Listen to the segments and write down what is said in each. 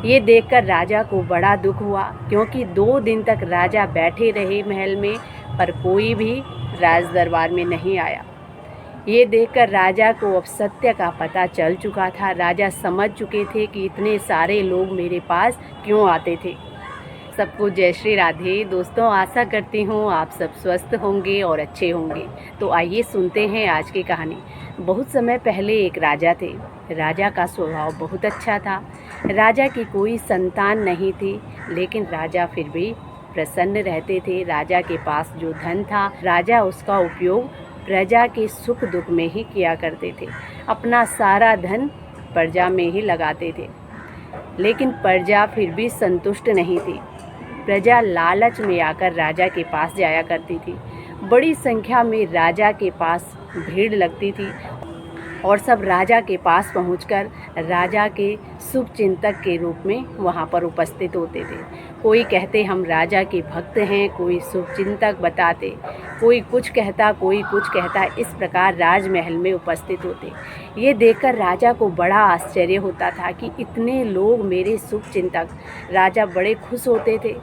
ये देखकर राजा को बड़ा दुख हुआ, क्योंकि 2 दिन तक राजा बैठे रहे महल में, पर कोई भी राज दरबार में नहीं आया। ये देखकर राजा को अब सत्य का पता चल चुका था। राजा समझ चुके थे कि इतने सारे लोग मेरे पास क्यों आते थे। सबको जय श्री राधे। दोस्तों, आशा करती हूँ आप सब स्वस्थ होंगे और अच्छे होंगे। तो आइए सुनते हैं आज की कहानी। बहुत समय पहले एक राजा थे। राजा का स्वभाव बहुत अच्छा था। राजा की कोई संतान नहीं थी, लेकिन राजा फिर भी प्रसन्न रहते थे। राजा के पास जो धन था, राजा उसका उपयोग प्रजा के सुख दुख में ही किया करते थे। अपना सारा धन प्रजा में ही लगाते थे, लेकिन प्रजा फिर भी संतुष्ट नहीं थी। प्रजा लालच में आकर राजा के पास जाया करती थी। बड़ी संख्या में राजा के पास भीड़ लगती थी और सब राजा के पास पहुंचकर राजा के शुभ चिंतक के रूप में वहां पर उपस्थित होते थे। कोई कहते हम राजा के भक्त हैं, कोई शुभ चिंतक बताते, कोई कुछ कहता, कोई कुछ कहता। इस प्रकार राजमहल में उपस्थित होते। ये देखकर राजा को बड़ा आश्चर्य होता था कि इतने लोग मेरे शुभ चिंतक। राजा बड़े खुश होते थे।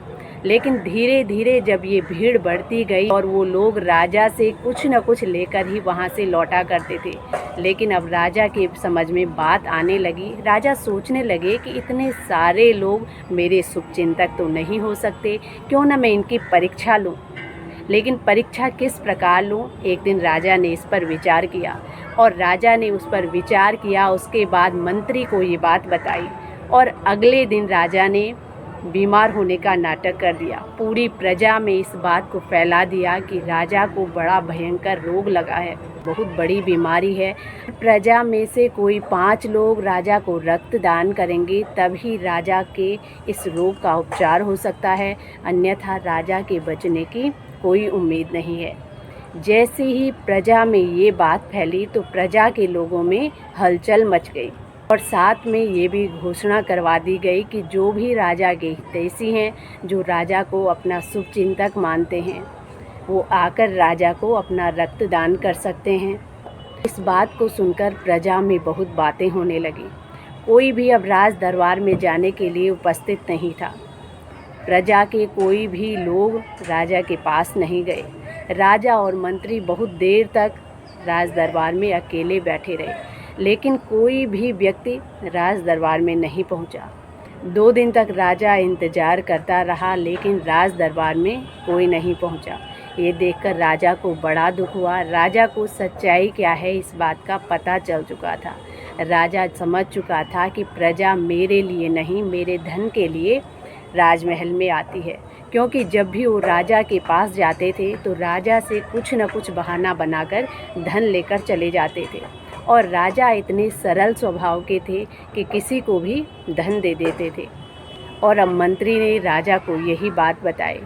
लेकिन धीरे धीरे जब ये भीड़ बढ़ती गई और वो लोग राजा से कुछ न कुछ लेकर ही वहाँ से लौटा करते थे, लेकिन अब राजा के समझ में बात आने लगी। राजा सोचने लगे कि इतने सारे लोग मेरे शुभचिंतक तो नहीं हो सकते, क्यों न मैं इनकी परीक्षा लूँ। लेकिन परीक्षा किस प्रकार लूँ? एक दिन राजा ने इस पर विचार किया और राजा ने उस पर विचार किया। उसके बाद मंत्री को ये बात बताई और अगले दिन राजा ने बीमार होने का नाटक कर दिया। पूरी प्रजा में इस बात को फैला दिया कि राजा को बड़ा भयंकर रोग लगा है, बहुत बड़ी बीमारी है। प्रजा में से कोई 5 लोग राजा को रक्तदान करेंगे, तभी राजा के इस रोग का उपचार हो सकता है, अन्यथा राजा के बचने की कोई उम्मीद नहीं है। जैसे ही प्रजा में ये बात फैली तो प्रजा के लोगों में हलचल मच गई और साथ में ये भी घोषणा करवा दी गई कि जो भी राजा के हितैषी हैं, जो राजा को अपना शुभचिंतक मानते हैं, वो आकर राजा को अपना रक्तदान कर सकते हैं। इस बात को सुनकर प्रजा में बहुत बातें होने लगी। कोई भी अब राज दरबार में जाने के लिए उपस्थित नहीं था। प्रजा के कोई भी लोग राजा के पास नहीं गए। राजा और मंत्री बहुत देर तक राज दरबार में अकेले बैठे रहे, लेकिन कोई भी व्यक्ति राज दरबार में नहीं पहुंचा। 2 दिन तक राजा इंतजार करता रहा, लेकिन राज दरबार में कोई नहीं पहुंचा। ये देखकर राजा को बड़ा दुख हुआ। राजा को सच्चाई क्या है इस बात का पता चल चुका था। राजा समझ चुका था कि प्रजा मेरे लिए नहीं, मेरे धन के लिए राजमहल में आती है, क्योंकि जब भी वो राजा के पास जाते थे तो राजा से कुछ न कुछ बहाना बनाकर धन लेकर चले जाते थे। और राजा इतने सरल स्वभाव के थे कि किसी को भी धन दे देते थे। और अब मंत्री ने राजा को यही बात बताई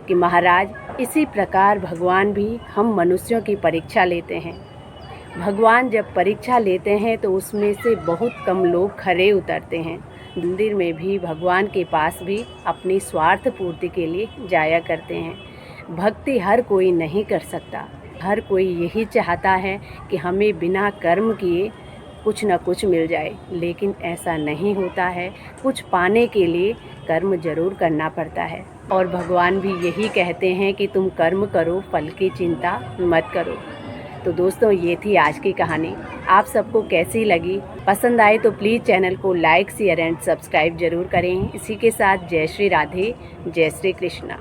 कि महाराज, इसी प्रकार भगवान भी हम मनुष्यों की परीक्षा लेते हैं। भगवान जब परीक्षा लेते हैं तो उसमें से बहुत कम लोग खरे उतरते हैं। मंदिर में भी भगवान के पास भी अपनी स्वार्थ पूर्ति के लिए जाया करते हैं। भक्ति हर कोई नहीं कर सकता। हर कोई यही चाहता है कि हमें बिना कर्म किए कुछ न कुछ मिल जाए, लेकिन ऐसा नहीं होता है। कुछ पाने के लिए कर्म जरूर करना पड़ता है। और भगवान भी यही कहते हैं कि तुम कर्म करो, फल की चिंता मत करो। तो दोस्तों, ये थी आज की कहानी। आप सबको कैसी लगी? पसंद आए तो प्लीज़ चैनल को लाइक, शेयर एंड सब्सक्राइब जरूर करें। इसी के साथ जय श्री राधे, जय श्री कृष्णा।